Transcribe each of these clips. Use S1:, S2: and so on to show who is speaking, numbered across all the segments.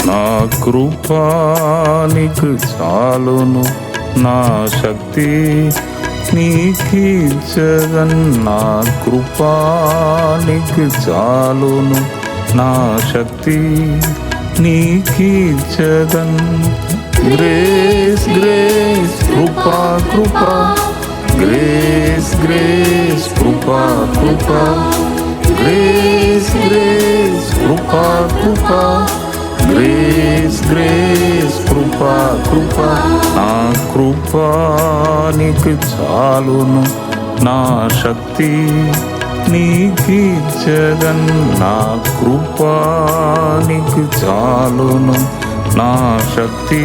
S1: నా కృపా నీకు చాలును, నా శక్తి నీకిచ్చదన్. నా కృపా నీకు చాలును, నా శక్తి నీకిచ్చదన్. గ్రేస్ గ్రేస్ కృపా కృపా, గ్రేస్ గ్రేస్ కృపా కృపా, గ్రేస్ గ్రేస్ కృపా కృపా, గ్రేస్ గ్రేస్ కృపా కృపా. నా కృపా నీకు చాలును, నా శక్తి నీకిచ్చదన్. నా కృపా నీకు చాలును, నా శక్తి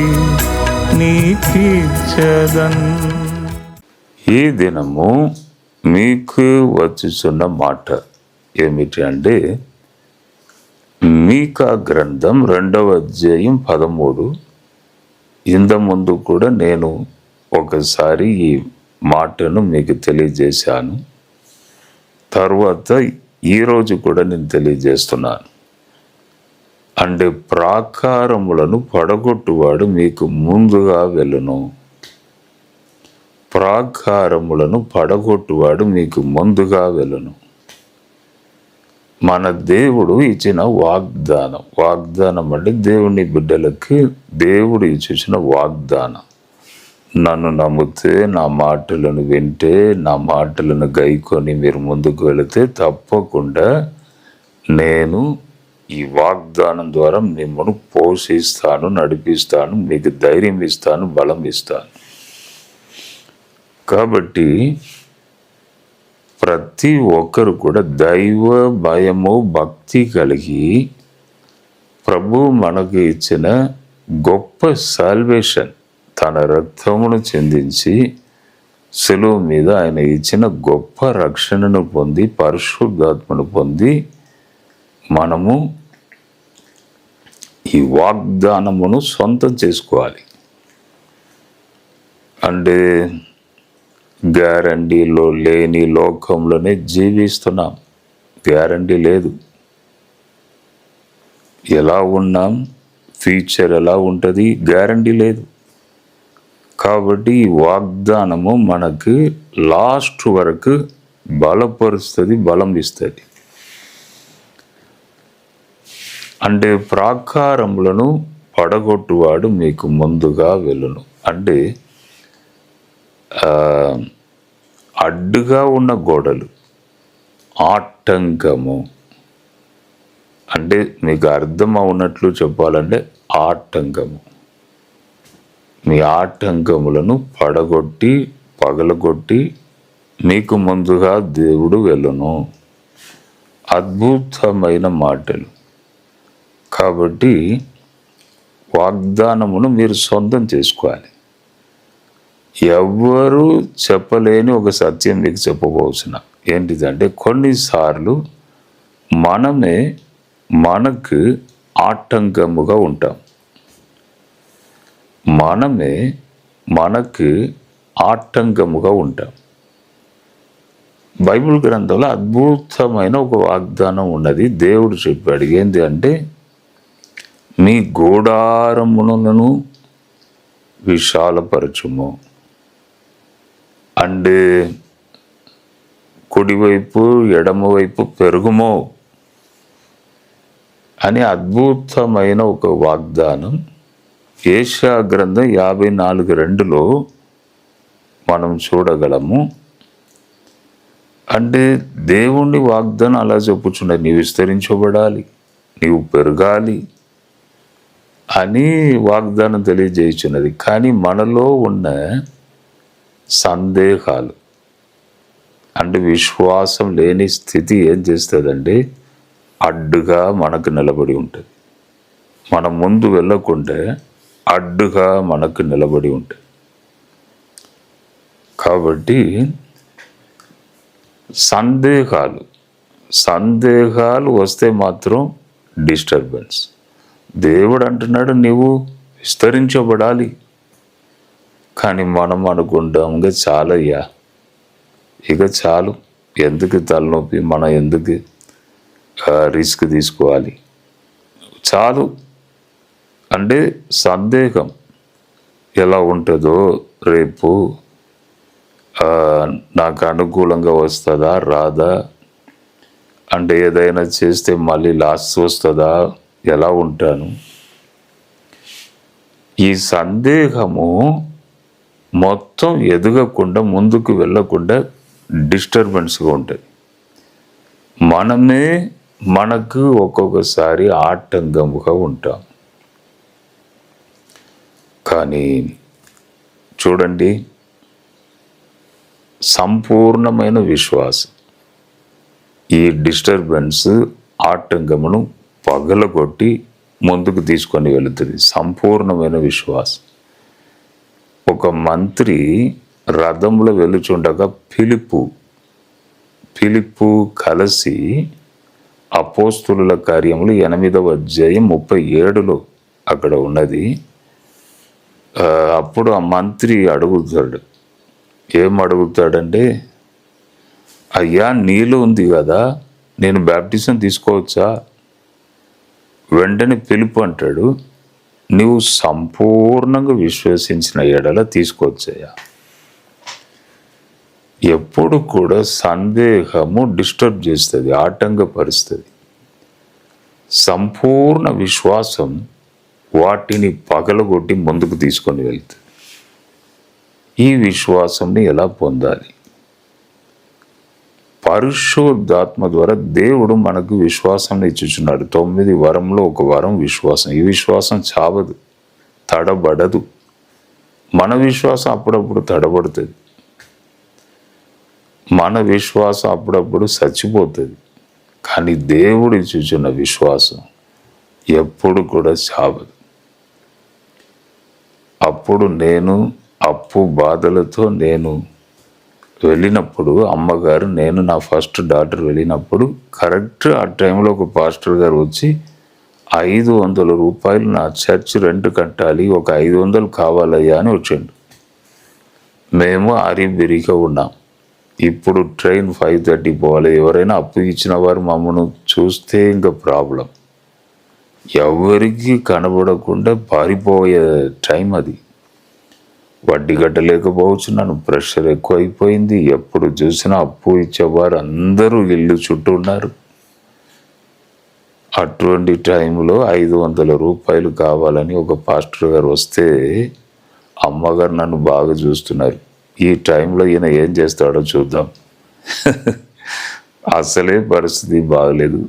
S1: నీకిచ్చదన్. ఈ దినము మీకు వచ్చుచున్న మాట ఏమిటి అంటే, మీకా గ్రంథం 2వ అధ్యాయం 13. ఇంత ముందు కూడా నేను ఒకసారి ఈ మాటను మీకు తెలియజేశాను. తర్వాత ఈరోజు కూడా నేను తెలియజేస్తున్నాను. అంటే ప్రాకారములను పడగొట్టువాడు మీకు ముందుగా వెళ్ళును. ప్రాకారములను పడగొట్టువాడు మీకు ముందుగా వెళ్ళును. మన దేవుడు ఇచ్చిన వాగ్దానం. వాగ్దానం అంటే దేవుని బిడ్డలకి దేవుడు ఇచ్చిన వాగ్దానం. నన్ను నమ్మితే, నా మాటలను వింటే, నా మాటలను గైకొని మీరు ముందుకు వెళితే తప్పకుండా నేను ఈ వాగ్దానం ద్వారా మిమ్మల్ని పోషిస్తాను, నడిపిస్తాను, మీకు ధైర్యం ఇస్తాను, బలం ఇస్తాను. కాబట్టి ప్రతి ఒక్కరు కూడా దైవ భయము భక్తి కలిగి ప్రభు మనకు ఇచ్చిన గొప్ప సాల్వేషన్, తన రక్తమును చెందించి శిలువ మీద ఆయన ఇచ్చిన గొప్ప రక్షణను పొంది, పరిశుద్ధాత్మను పొంది మనము ఈ వాగ్దానమును సొంతం చేసుకోవాలి. అంటే గ్యారంటీలో లేని లోకంలోనే జీవిస్తున్నాం. గ్యారంటీ లేదు. ఎలా ఉన్నాం, ఫ్యూచర్ ఎలా ఉంటుంది, గ్యారంటీ లేదు. కాబట్టి ఈ వాగ్దానము మనకు లాస్ట్ వరకు బలపరుస్తుంది, బలం ఇస్తుంది. అంటే ప్రాకారములను పడగొట్టువాడు మీకు ముందుగా వెళ్ళును. అంటే అడ్డుగా ఉన్న గోడలు, ఆటంకము అంటే మీకు అర్థం అవునట్లు చెప్పాలంటే ఆటంకము. మీ ఆటంకములను పడగొట్టి పగలగొట్టి మీకు ముందుగా దేవుడు వెళ్ళును. అద్భుతమైన మాటలు. కాబట్టి వాగ్దానమును మీరు సొంతం చేసుకోవాలి. ఎవ్వరూ చెప్పలేని ఒక సత్యం మీకు చెప్పబోతున్న ఏంటిదంటే, కొన్నిసార్లు మనమే మనకు ఆటంకముగా ఉంటాం. మనమే మనకు ఆటంకముగా ఉంటాం. బైబిల్ గ్రంథంలో అద్భుతమైన ఒక వాగ్దానం ఉన్నది. దేవుడు చెప్పాడు. ఏంటి అంటే, మీ గూడారములను విశాలపరచుము. అంటే కుడివైపు ఎడమవైపు పెరుగుమో అని అద్భుతమైన ఒక వాగ్దానం యెషయా గ్రంథం 54:2లో మనం చూడగలము. అంటే దేవుని వాగ్దానం అలా చెప్పుచున్నది, నీవు విస్తరించబడాలి, నీవు పెరగాలి అని వాగ్దానం తెలియజేయుచున్నది. కానీ మనలో ఉన్న సందేహాలు అంటే విశ్వాసం లేని స్థితి ఏం చేస్తుందంటే అడ్డుగా మనకు నిలబడి ఉంటుంది. మనం ముందు వెళ్ళకుంటే అడ్డుగా మనకు నిలబడి ఉంటుంది. కాబట్టి సందేహాలు వస్తే మాత్రం డిస్టర్బెన్స్. దేవుడు అంటున్నాడు నీవు విస్తరించబడాలి. కానీ మనం అనుకుంటాం ఇంకా చాలయ్యా, ఇక చాలు, ఎందుకు తలనొప్పి, మనం ఎందుకు రిస్క్ తీసుకోవాలి, చాలు, అంటే సందేహం ఎలా ఉంటుందో, రేపు నాకు అనుకూలంగా వస్తుందా రాదా, అంటే ఏదైనా చేస్తే మళ్ళీ లాస్ వస్తుందా, ఎలా ఉంటాను, ఈ సందేహము మొత్తం ఎదగకుండా ముందుకు వెళ్ళకుండా డిస్టర్బెన్స్గా ఉంటుంది. మనమే మనకు ఒక్కొక్కసారి ఆటంకముగా ఉంటాం. కానీ చూడండి, సంపూర్ణమైన విశ్వాసం ఈ డిస్టర్బెన్స్ ఆటంకమును పగలగొట్టి ముందుకు తీసుకొని వెళుతుంది. సంపూర్ణమైన విశ్వాసం. ఒక మంత్రి రథంలో వెళుచుండగా ఫిలిప్పు కలిసి అపోస్తుల కార్యములు 8వ అధ్యాయం 37లో అక్కడ ఉన్నది. అప్పుడు ఆ మంత్రి అడుగుతాడు. ఏం అడుగుతాడంటే, అయ్యా నీళ్ళు ఉంది కదా, నేను బ్యాప్టిజం తీసుకోవచ్చా? వెంటనే ఫిలిప్పు అంటాడు, నువ్వు సంపూర్ణంగా విశ్వసించిన ఎడల తీసుకోవచ్చయ్యా. ఎప్పుడు కూడా సందేహము డిస్టర్బ్ చేస్తుంది, ఆటంకపరుస్తుంది. సంపూర్ణ విశ్వాసం వాటిని పగలగొట్టి ముందుకు తీసుకొని వెళ్తుంది. ఈ విశ్వాసంని ఎలా పొందాలి? పరిశుద్ధాత్మ ద్వారా దేవుడు మనకు విశ్వాసం ఇచ్చుచున్నాడు. 9 వరంలో ఒక వరం విశ్వాసం. ఈ విశ్వాసం చావదు, తడబడదు. మన విశ్వాసం అప్పుడప్పుడు తడబడుతుంది, మన విశ్వాసం అప్పుడప్పుడు చచ్చిపోతుంది. కానీ దేవుడు ఇచ్చుచున్న విశ్వాసం ఎప్పుడు కూడా చావదు. అప్పుడు నేను అప్పు బాధలతో నేను వెళ్ళినప్పుడు, అమ్మగారు, నేను నా ఫస్ట్ డాటర్ వెళ్ళినప్పుడు కరెక్ట్ ఆ టైంలో ఒక పాస్టర్ గారు వచ్చి 500 రూపాయలు నా చర్చ్ రెంట్ కట్టాలి, ఒక 500 కావాలయ్యా అని వచ్చాడు. మేము అరిబిరిగా ఉన్నాం. ఇప్పుడు ట్రైన్ 5:30 పోవాలి. ఎవరైనా అప్పు ఇచ్చిన వారు మమ్మల్ని చూస్తే ఇంకా ప్రాబ్లం. ఎవరికి కనబడకుండా పారిపోయే టైం అది. వడ్డీ కట్టలేకపోవచ్చు, నన్ను ప్రెషర్ ఎక్కువ అయిపోయింది. ఎప్పుడు చూసినా అప్పు ఇచ్చేవారు అందరూ ఇల్లు చుట్టూ ఉన్నారు. అటువంటి టైంలో 500 రూపాయలు కావాలని ఒక పాస్టర్ గారు వస్తే అమ్మగారు నన్ను బాగా చూస్తున్నారు. ఈ టైంలో ఈయన ఏం చేస్తాడో చూద్దాం. అసలే పరిస్థితి బాగలేదు.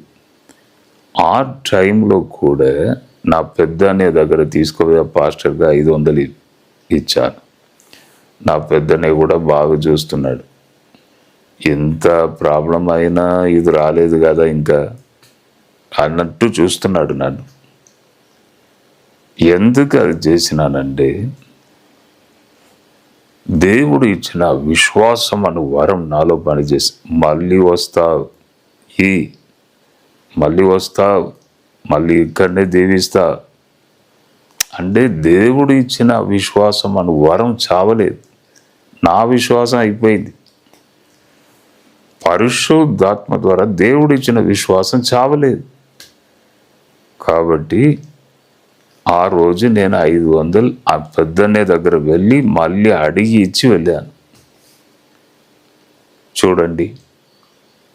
S1: ఆ టైంలో కూడా నా పెద్ద అనే దగ్గర తీసుకోవే పాస్టర్గా 500 ఇచ్చాను. నా పెద్దనే కూడా బాగా చూస్తున్నాడు. ఎంత ప్రాబ్లం అయినా ఇది రాలేదు కదా ఇంకా అన్నట్టు చూస్తున్నాడు నన్ను. ఎందుకు అది చేసినానంటే, దేవుడు ఇచ్చిన విశ్వాసం అను వరం నాలో పనిచేసి మళ్ళీ వస్తావు, మళ్ళీ ఇక్కడనే దీవిస్తా అంటే దేవుడు ఇచ్చిన విశ్వాసం అను వరం చావలేదు. నా విశ్వాసం అయిపోయింది. పరిశుద్ధాత్మ ద్వారా దేవుడు ఇచ్చిన విశ్వాసం చావలేదు. కాబట్టి ఆ రోజు నేను 500 ఆ పెద్దనే దగ్గర వెళ్ళి మళ్ళీ అడిగి ఇచ్చి వెళ్ళాను. చూడండి,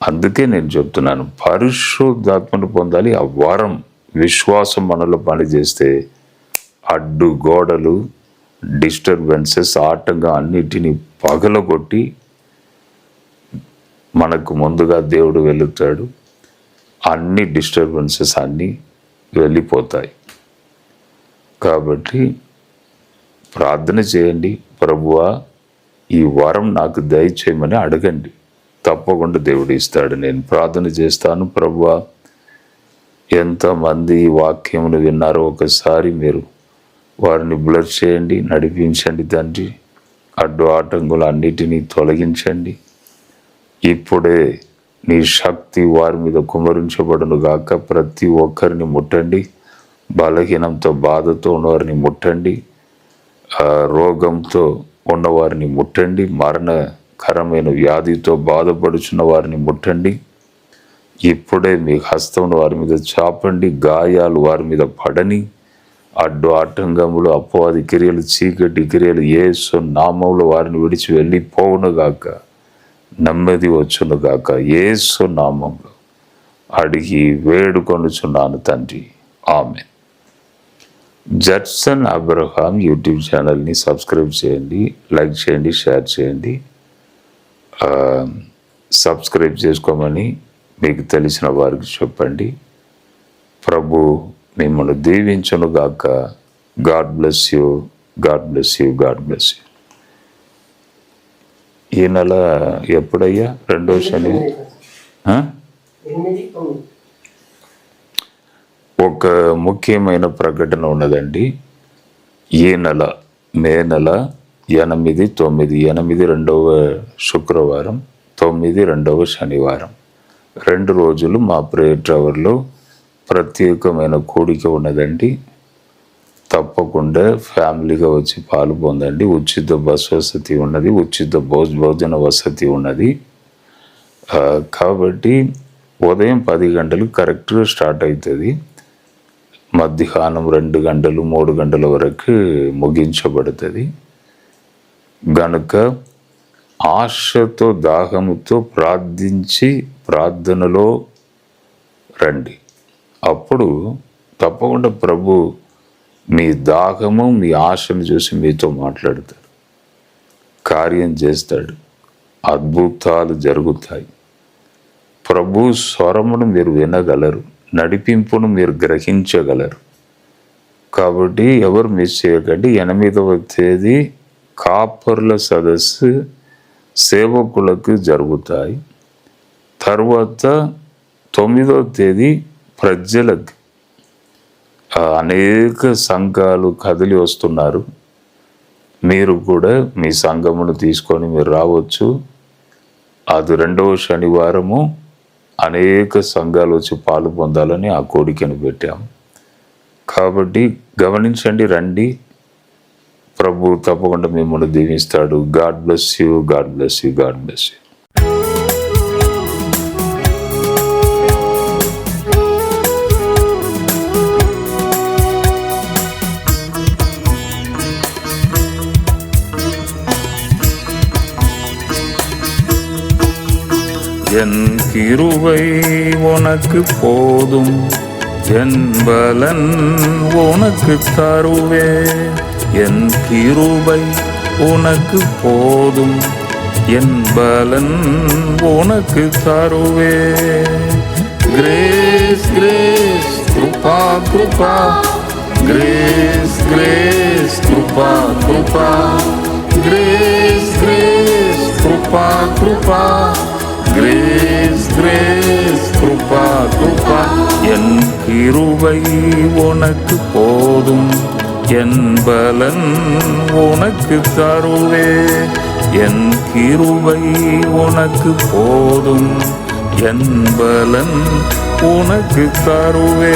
S1: అందుకే నేను చెప్తున్నాను, పరిశుద్ధాత్మను పొందాలి. ఆ వరం విశ్వాసం మనలో పనిచేస్తే అడ్డు గోడలు, డిస్టర్బెన్సెస్, ఆటంగా అన్నిటినీ పగలగొట్టి మనకు ముందుగా దేవుడు వెళుతాడు. అన్ని డిస్టర్బెన్సెస్ అన్నీ వెళ్ళిపోతాయి. కాబట్టి ప్రార్థన చేయండి, ప్రభువా ఈ వరం నాకు దయచేయమని అడగండి. తప్పకుండా దేవుడు ఇస్తాడు. నేను ప్రార్థన చేస్తాను. ప్రభువా, ఎంతమంది ఈ వాక్యమును విన్నారో ఒకసారి మీరు వారిని బ్లర్ చేయండి, నడిపించండి తండ్రి. అడ్డు ఆటంకులు అన్నిటినీ తొలగించండి. ఇప్పుడే నీ శక్తి వారి మీద కుమరించబడును గాక. ప్రతి ఒక్కరిని ముట్టండి. బలహీనంతో బాధతో ఉన్నవారిని ముట్టండి. రోగంతో ఉన్నవారిని ముట్టండి. మరణకరమైన వ్యాధితో బాధపడుచున్న వారిని ముట్టండి. ఇప్పుడే మీ హస్తం వారి మీద చాపండి. గాయాలు వారి మీద పడని. అడ్డు ఆటంకములు, అపవాది క్రియలు, చీకటి క్రియలు యేసు నామములో వారిని విడిచి వెళ్ళిపోవునుగాక. నెమ్మది వచ్చునుగాక. యేసు నామములో అడిగి వేడుకొనుచున్నాను తండ్రి, ఆమేన్. జడ్సన్ అబ్రహాం యూట్యూబ్ ఛానల్ని సబ్స్క్రైబ్ చేయండి, లైక్ చేయండి, షేర్ చేయండి. సబ్స్క్రైబ్ చేసుకోమని మీకు తెలిసిన వారికి చెప్పండి. ప్రభు మిమ్మల్ని దీవించునుగాక. God bless you, God bless you, God bless you. ఈ నెల ఎప్పుడయ్యా? 2వ శని. ఒక ముఖ్యమైన ప్రకటన ఉన్నదండి. ఈ నెల మే నెల 8, 9, 8 2వ శుక్రవారం, 9 2వ శనివారం, 2 రోజులు మా ప్రేయర్ టవర్లో ప్రత్యేకమైన కూడిక ఉన్నదండి. తప్పకుండా ఫ్యామిలీగా వచ్చి పాలు పొందండి. ఉచిత బస్ వసతి ఉన్నది, ఉచిత భోజన వసతి ఉన్నది. కాబట్టి ఉదయం 10 గంటలకు కరెక్ట్గా స్టార్ట్ అవుతుంది. మధ్యాహ్నం 2 గంటలు 3 గంటల వరకు ముగించబడుతుంది. గనుక ఆశతో దాహముతో ప్రార్థించి ప్రార్థనలో రండి. అప్పుడు తప్పకుండా ప్రభు మీ దాహము, మీ ఆశను చూసి మీతో మాట్లాడతాడు, కార్యం చేస్తాడు, అద్భుతాలు జరుగుతాయి. ప్రభు స్వరమును మీరు వినగలరు, నడిపింపును మీరు గ్రహించగలరు. కాబట్టి ఎవరు మిస్ చేయకండి. 8వ తేదీ కాపర్ల సదస్సు సేవకులకు జరుగుతాయి. తర్వాత 9వ తేదీ ప్రజలకు. అనేక సంఘాలు కదిలి వస్తున్నారు. మీరు కూడా మీ సంఘమును తీసుకొని మీరు రావచ్చు. అది 2వ శనివారము అనేక సంఘాలు వచ్చి పాలు పొందాలని ఆ కోరికను పెట్టాము. కాబట్టి గమనించండి, రండి. ప్రభు తప్పకుండా మిమ్మల్ని దీవిస్తాడు. God bless you, God bless you, God bless you. என் கிருபை உனக்கு போதும், என் பலன் உனக்கு தருவே. என் கிருபை உனக்கு போதும், என் பலன் உனக்கு தருவே. கிரேஸ் கிரேஸ் கிருபா கிருபா, கிரேஸ் கிரேஸ் கிருபா கிருபா, கிரேஸ் கிரேஸ் கிருபா கிருபா, கிரேஸ் கிரேஸ் கிருபா கிருபா. என் கிருபை உனக்கு போதும், என் பலன் உனக்கு தருவே. என் கிருபை உனக்கு போதும், என் பலன் உனக்கு தருவே.